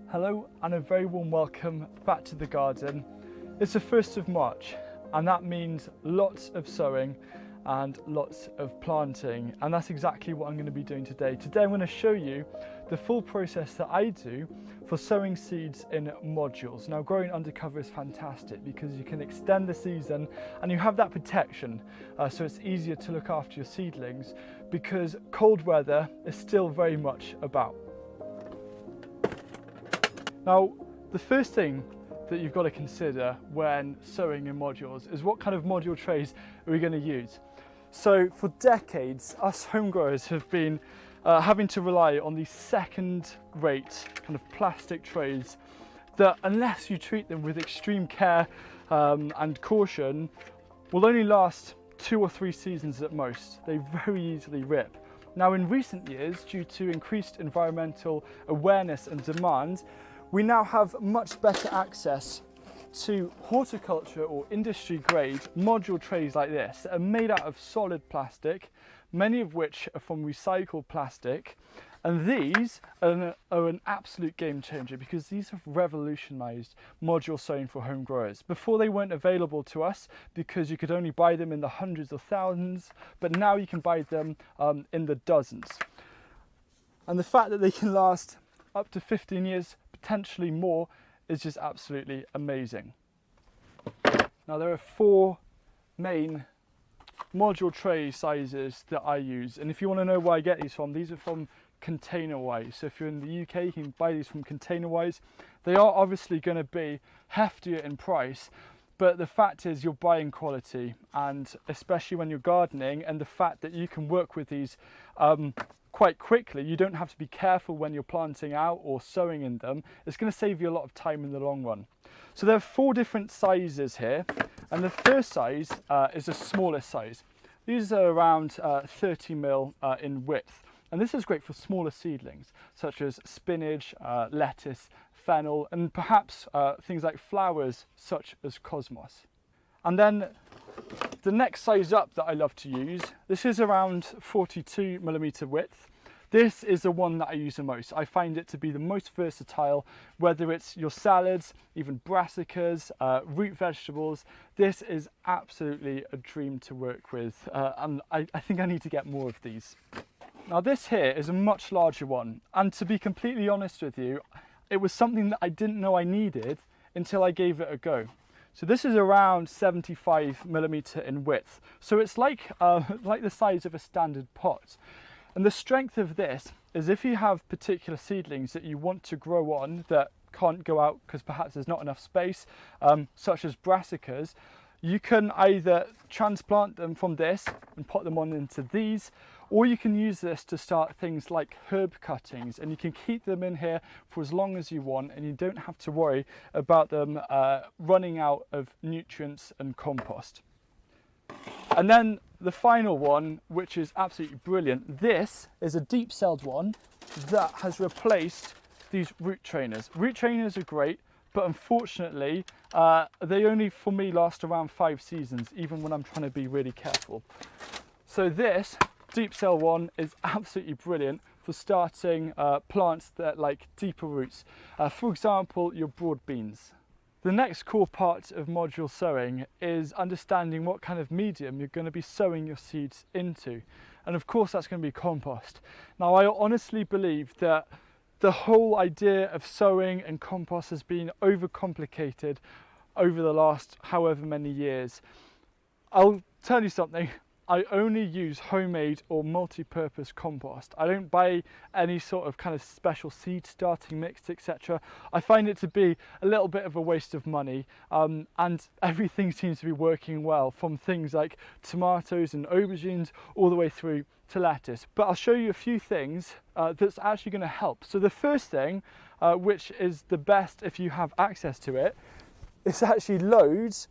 Hello and a very warm welcome back to the garden. It's the 1st of March and that means lots of sowing and lots of planting, and that's exactly what I'm going to be doing today. Today I'm going to show you the full process that I do for sowing seeds in modules. Now, growing undercover is fantastic because you can extend the season and you have that protection, so it's easier to look after your seedlings because cold weather is still very much about. Now, the first thing that you've got to consider when sowing in modules is what kind of module trays are we going to use. So for decades, us home growers have been having to rely on these second-rate kind of plastic trays that, unless you treat them with extreme care and caution, will only last 2 or 3 seasons at most. They very easily rip. Now, in recent years, due to increased environmental awareness and demand, we now have much better access to horticulture or industry grade module trays like this that are made out of solid plastic, many of which are from recycled plastic. And these are an absolute game changer because these have revolutionized module sowing for home growers. Before, they weren't available to us because you could only buy them in the hundreds or thousands, but now you can buy them in the dozens. And the fact that they can last up to 15 years, potentially more, is just absolutely amazing. Now, there are 4 main module tray sizes that I use, and if you want to know where I get these are from Containerwise. So if you're in the UK, you can buy these from Containerwise. They are obviously going to be heftier in price, but the fact is you're buying quality, and especially when you're gardening, and the fact that you can work with these quite quickly, you don't have to be careful when you're planting out or sowing in them. It's going to save you a lot of time in the long run. So there are 4 different sizes here, and the first size is the smallest size. These are around 30 mil in width, and this is great for smaller seedlings such as spinach, lettuce, fennel, and perhaps things like flowers such as cosmos. And then the next size up that I love to use, this is around 42mm width. This is the one that I use the most. I find it to be the most versatile, whether it's your salads, even brassicas, root vegetables. This is absolutely a dream to work with, and I think I need to get more of these. Now, this here is a much larger one, and to be completely honest with you, it was something that I didn't know I needed until I gave it a go. So this is around 75mm in width. So it's like the size of a standard pot. And the strength of this is if you have particular seedlings that you want to grow on that can't go out because perhaps there's not enough space, such as brassicas, you can either transplant them from this and put them on into these, or you can use this to start things like herb cuttings, and you can keep them in here for as long as you want, and you don't have to worry about them running out of nutrients and compost. And then the final one, which is absolutely brilliant, this is a deep-celled one that has replaced these root trainers. Root trainers are great, but unfortunately they only, for me, last around 5 seasons, even when I'm trying to be really careful. So this deep cell one is absolutely brilliant for starting plants that like deeper roots. For example, your broad beans. The next core part of module sowing is understanding what kind of medium you're going to be sowing your seeds into. And of course, that's going to be compost. Now, I honestly believe that the whole idea of sowing and compost has been overcomplicated over the last however many years. I'll tell you something. I only use homemade or multi-purpose compost. I don't buy any sort of kind of special seed starting mix, etc. I find it to be a little bit of a waste of money, and everything seems to be working well, from things like tomatoes and aubergines all the way through to lettuce. But I'll show you a few things that's actually going to help. So the first thing, which is the best if you have access to it, is actually loads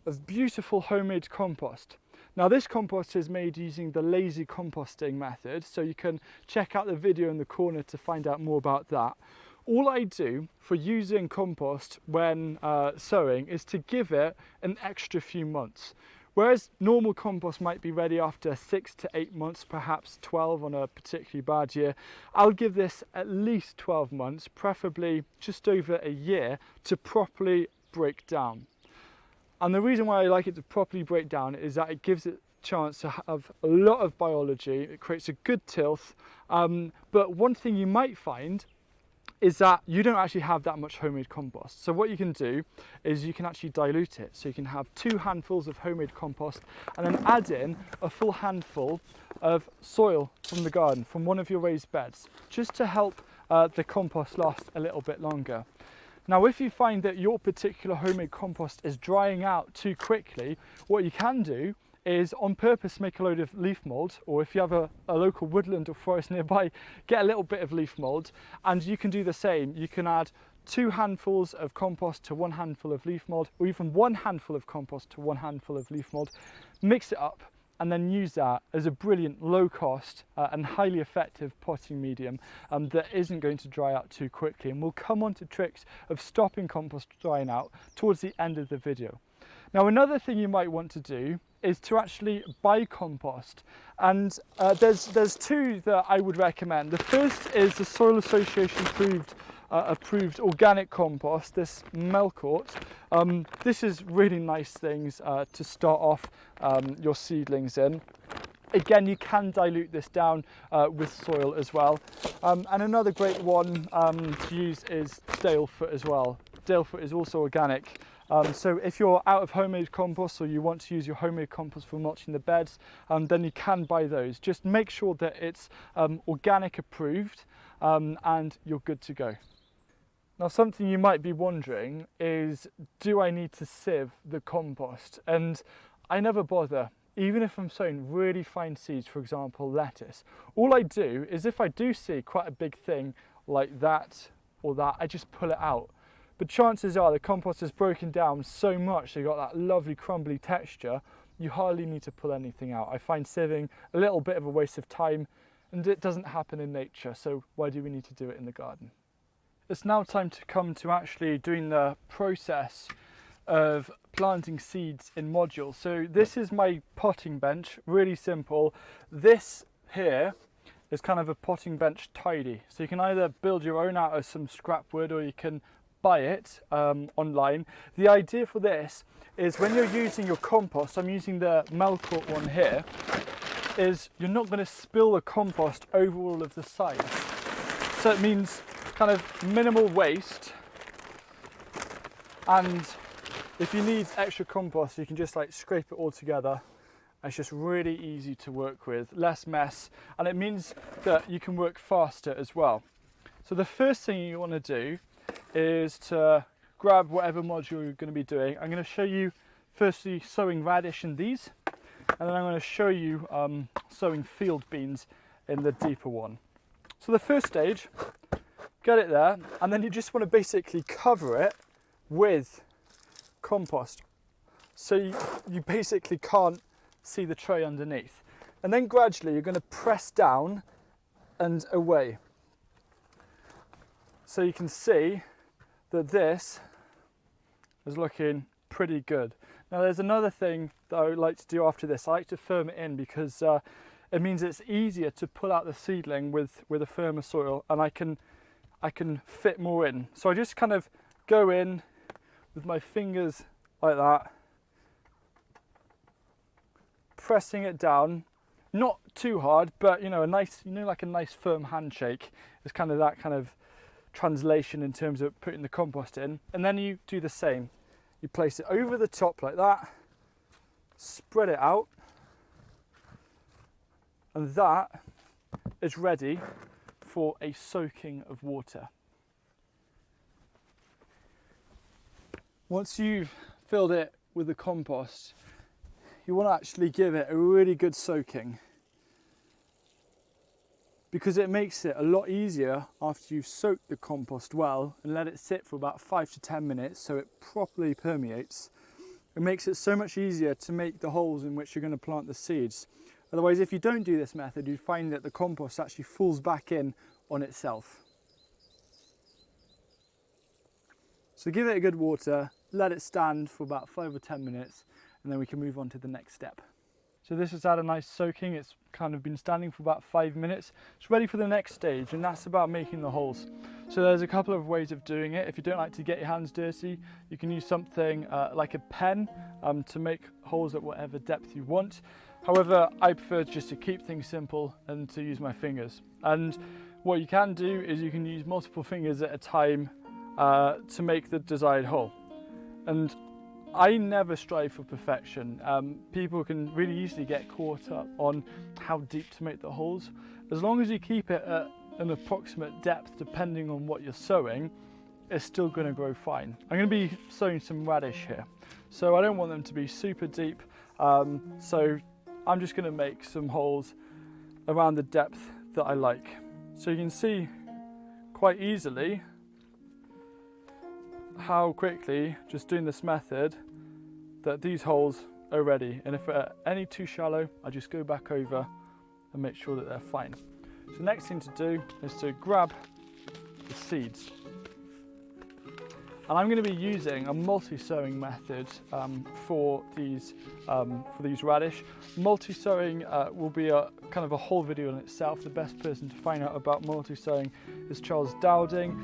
of beautiful homemade compost. Now, this compost is made using the lazy composting method, so you can check out the video in the corner to find out more about that. All I do for using compost when sowing is to give it an extra few months. Whereas normal compost might be ready after 6 to 8 months, perhaps 12 on a particularly bad year, I'll give this at least 12 months, preferably just over a year, to properly break down. And the reason why I like it to properly break down is that it gives it a chance to have a lot of biology, it creates a good tilth, but one thing you might find is that you don't actually have that much homemade compost. So what you can do is you can actually dilute it. So you can have 2 handfuls of homemade compost and then add in a full handful of soil from the garden, from one of your raised beds, just to help the compost last a little bit longer. Now, if you find that your particular homemade compost is drying out too quickly, what you can do is on purpose make a load of leaf mould, or if you have a local woodland or forest nearby, get a little bit of leaf mould, and you can do the same. You can add 2 handfuls of compost to 1 handful of leaf mould, or even 1 handful of compost to 1 handful of leaf mould, mix it up, and then use that as a brilliant low cost and highly effective potting medium that isn't going to dry out too quickly. And we'll come on to tricks of stopping compost drying out towards the end of the video. Now, another thing you might want to do is to actually buy compost, and there's 2 that I would recommend. The first is the Soil Association approved organic compost, this Melcourt. This is really nice things to start off your seedlings in. Again, you can dilute this down with soil as well. And another great one to use is Dalefoot as well. Dalefoot is also organic. So if you're out of homemade compost, or you want to use your homemade compost for mulching the beds, then you can buy those. Just make sure that it's organic approved and you're good to go. Now, something you might be wondering is, do I need to sieve the compost? And I never bother. Even if I'm sowing really fine seeds, for example, lettuce, all I do is if I do see quite a big thing like that or that, I just pull it out. But chances are the compost has broken down so much, so you've got that lovely crumbly texture, you hardly need to pull anything out. I find sieving a little bit of a waste of time, and it doesn't happen in nature, so why do we need to do it in the garden? It's now time to come to actually doing the process of planting seeds in modules. So this is my potting bench, really simple. This here is kind of a potting bench tidy. So you can either build your own out of some scrap wood, or you can buy it online. The idea for this is when you're using your compost, I'm using the Melcourt one here, is you're not going to spill the compost over all of the sides. So it means kind of minimal waste, and if you need extra compost, you can just like scrape it all together. It's just really easy to work with, less mess, and it means that you can work faster as well. So the first thing you want to do is to grab whatever module you're going to be doing. I'm going to show you firstly sowing radish in these, and then I'm going to show you sowing field beans in the deeper one. So the first stage, get it there, and then you just want to basically cover it with compost, so you basically can't see the tray underneath. And then gradually you're going to press down and away, so you can see that this is looking pretty good. Now there's another thing that I would like to do after this. I like to firm it in because it means it's easier to pull out the seedling with a firmer soil, and I can fit more in. So I just kind of go in with my fingers like that, pressing it down, not too hard, but a nice, like a nice firm handshake is kind of that kind of translation in terms of putting the compost in. And then you do the same. You place it over the top like that, spread it out, and that is ready for a soaking of water. Once you've filled it with the compost, you want to actually give it a really good soaking, because it makes it a lot easier after you've soaked the compost well and let it sit for about 5 to 10 minutes so it properly permeates. It makes it so much easier to make the holes in which you're going to plant the seeds. Otherwise, if you don't do this method, you find that the compost actually falls back in on itself. So give it a good water, let it stand for about 5 or 10 minutes, and then we can move on to the next step. So this has had a nice soaking. It's kind of been standing for about 5 minutes. It's ready for the next stage, and that's about making the holes. So there's a couple of ways of doing it. If you don't like to get your hands dirty, you can use something like a pen to make holes at whatever depth you want. However, I prefer just to keep things simple and to use my fingers. And what you can do is you can use multiple fingers at a time to make the desired hole. And I never strive for perfection. People can really easily get caught up on how deep to make the holes. As long as you keep it at an approximate depth, depending on what you're sowing, it's still going to grow fine. I'm going to be sowing some radish here, so I don't want them to be super deep. So I'm just going to make some holes around the depth that I like. So you can see quite easily how quickly, just doing this method, that these holes are ready. And if they're any too shallow, I just go back over and make sure that they're fine. So the next thing to do is to grab the seeds. And I'm going to be using a multi-sowing method for these radish. Multi-sowing will be a kind of a whole video in itself. The best person to find out about multi-sowing is Charles Dowding.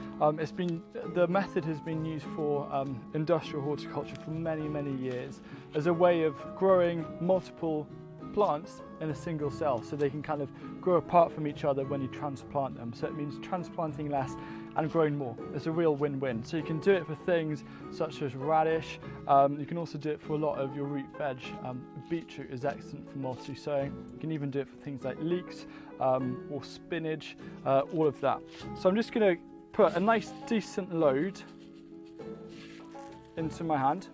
The method has been used for industrial horticulture for many years as a way of growing multiple plants in a single cell, so they can kind of grow apart from each other when you transplant them. So it means transplanting less and growing more. It's a real win-win. So you can do it for things such as radish. You can also do it for a lot of your root veg. Beetroot is excellent for multi-sowing. You can even do it for things like leeks or spinach, all of that. So I'm just going to put a nice decent load into my hand,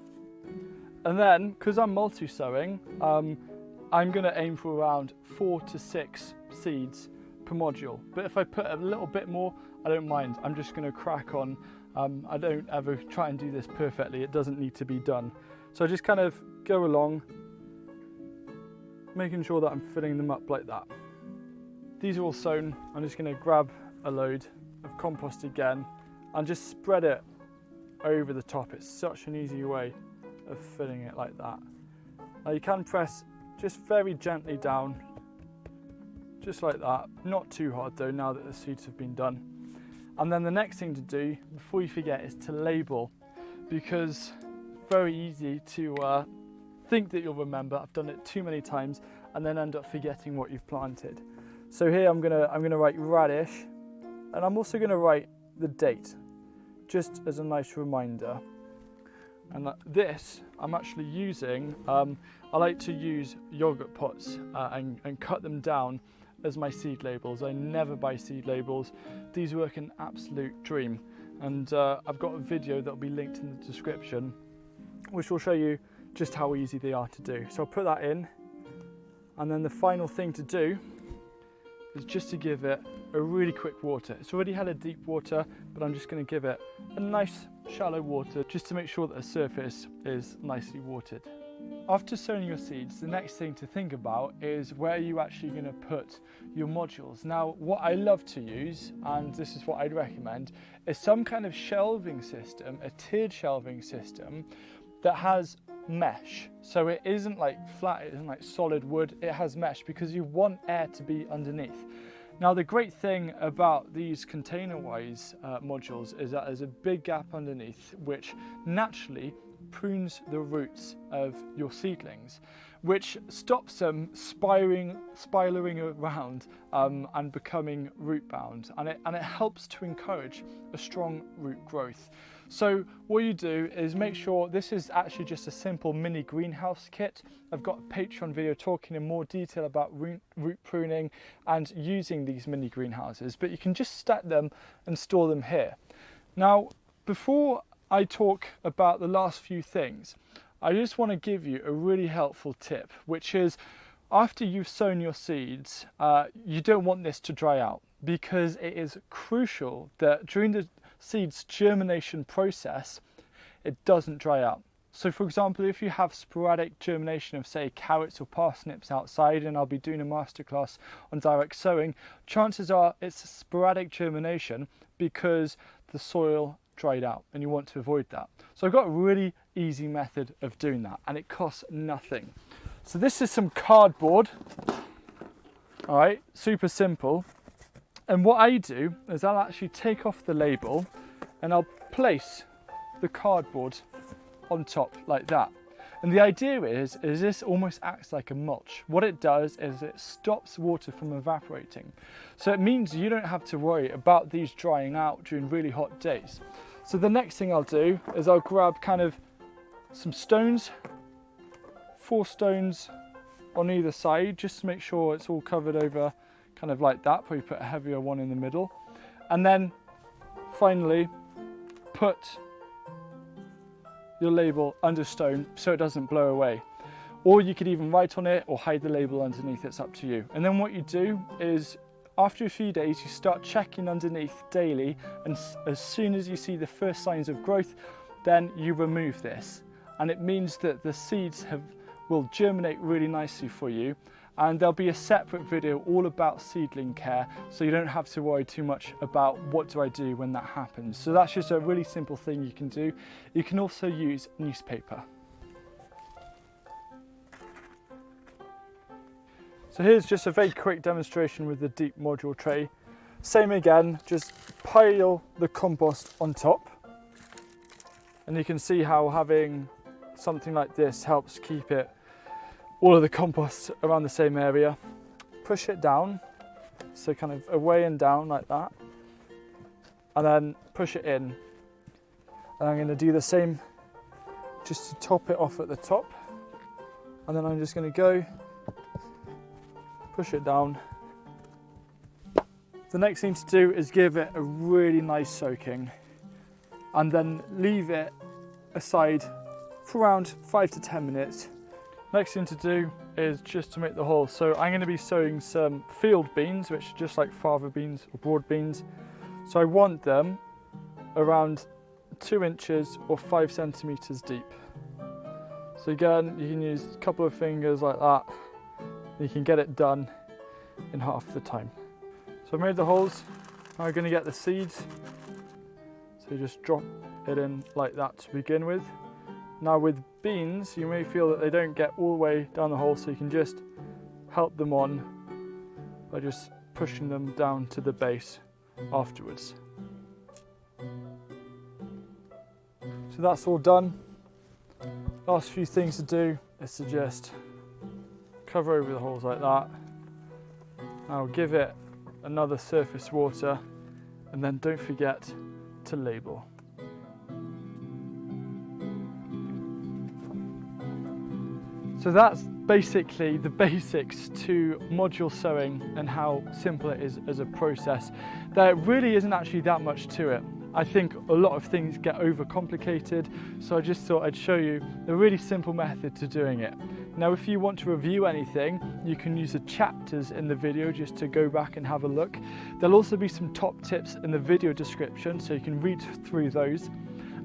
and then because I'm multi-sowing, I'm going to aim for around 4 to 6 seeds per module. But if I put a little bit more, I don't mind. I'm just going to crack on. I don't ever try and do this perfectly. It doesn't need to be done. So I just kind of go along, making sure that I'm filling them up like that. These are all sown. I'm just going to grab a load of compost again and just spread it over the top. It's such an easy way of filling it like that. Now you can press just very gently down, just like that. Not too hard though, now that the seeds have been done. And then the next thing to do, before you forget, is to label, because it's very easy to think that you'll remember. I've done it too many times and then end up forgetting what you've planted. So here I'm gonna write radish, and I'm also gonna write the date, just as a nice reminder. And this I'm actually using, I like to use yogurt pots and cut them down as my seed labels. I never buy seed labels. These work an absolute dream. And I've got a video that'll be linked in the description, which will show you just how easy they are to do. So I'll put that in. And then the final thing to do is just to give it a really quick water. It's already had a deep water, but I'm just going to give it a nice shallow water just to make sure that the surface is nicely watered. After sowing your seeds, the next thing to think about is where you're actually going to put your modules. Now, what I love to use, and this is what I'd recommend, is some kind of shelving system, a tiered shelving system that has mesh. So it isn't like flat, it isn't like solid wood, it has mesh because you want air to be underneath. Now the great thing about these container-wise modules is that there's a big gap underneath which naturally prunes the roots of your seedlings, which stops them spiraling around and becoming root bound, and it helps to encourage a strong root growth. So what you do is make sure, this is actually just a simple mini greenhouse kit. I've got a Patreon video talking in more detail about root pruning and using these mini greenhouses, but you can just stack them and store them here. Now, before I talk about the last few things, I just want to give you a really helpful tip, which is after you've sown your seeds, you don't want this to dry out, because it is crucial that during the seeds germination process, it doesn't dry out. So for example, if you have sporadic germination of say carrots or parsnips outside, and I'll be doing a masterclass on direct sowing, chances are it's a sporadic germination because the soil dried out, and you want to avoid that. So I've got a really easy method of doing that, and it costs nothing. So this is some cardboard, all right, super simple. And what I do is I'll actually take off the label and I'll place the cardboard on top like that. And the idea is this almost acts like a mulch. What it does is it stops water from evaporating. So it means you don't have to worry about these drying out during really hot days. So the next thing I'll do is I'll grab kind of some stones, 4 stones on either side, just to make sure it's all covered over kind of like that. Probably put a heavier one in the middle. And then finally put your label under stone so it doesn't blow away. Or you could even write on it or hide the label underneath, it's up to you. And then what you do is after a few days you start checking underneath daily, and as soon as you see the first signs of growth, then you remove this. And it means that the seeds will germinate really nicely for you. And there'll be a separate video all about seedling care, so you don't have to worry too much about what do I do when that happens. So that's just a really simple thing you can do. You can also use newspaper. So here's just a very quick demonstration with the deep module tray. Same again, just pile the compost on top. And you can see how having something like this helps keep it all of the compost around the same area. Push it down, so kind of away and down like that, and then push it in. And I'm going to do the same just to top it off at the top, and then I'm just going to go push it down. The next thing to do is give it a really nice soaking, and then leave it aside for around 5 to 10 minutes. Next thing to do is just to make the hole. So I'm going to be sowing some field beans, which are just like fava beans or broad beans. So I want them around 2 inches or 5 centimeters deep. So again, you can use a couple of fingers like that. You can get it done in half the time. So I've made the holes. Now we're going to get the seeds. So just drop it in like that to begin with. Now with beans, you may feel that they don't get all the way down the hole, so you can just help them on by just pushing them down to the base afterwards. So that's all done. Last few things to do is to just cover over the holes like that. Now give it another surface water, and then don't forget to label. So that's basically the basics to module sowing and how simple it is as a process. There really isn't actually that much to it. I think a lot of things get overcomplicated, so I just thought I'd show you a really simple method to doing it. Now if you want to review anything, you can use the chapters in the video just to go back and have a look. There'll also be some top tips in the video description, so you can read through those.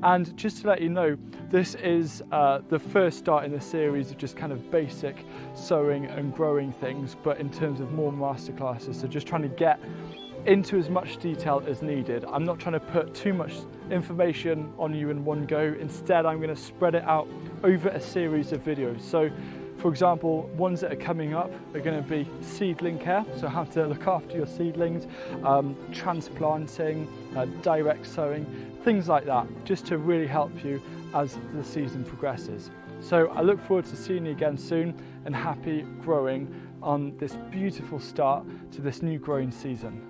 And just to let you know, this is the first start in the series of just kind of basic sowing and growing things, but in terms of more masterclasses. So just trying to get into as much detail as needed. I'm not trying to put too much information on you in one go. Instead, I'm going to spread it out over a series of videos. So for example, ones that are coming up are going to be seedling care, so how to look after your seedlings, transplanting, direct sowing, things like that, just to really help you as the season progresses. So I look forward to seeing you again soon, and happy growing on this beautiful start to this new growing season.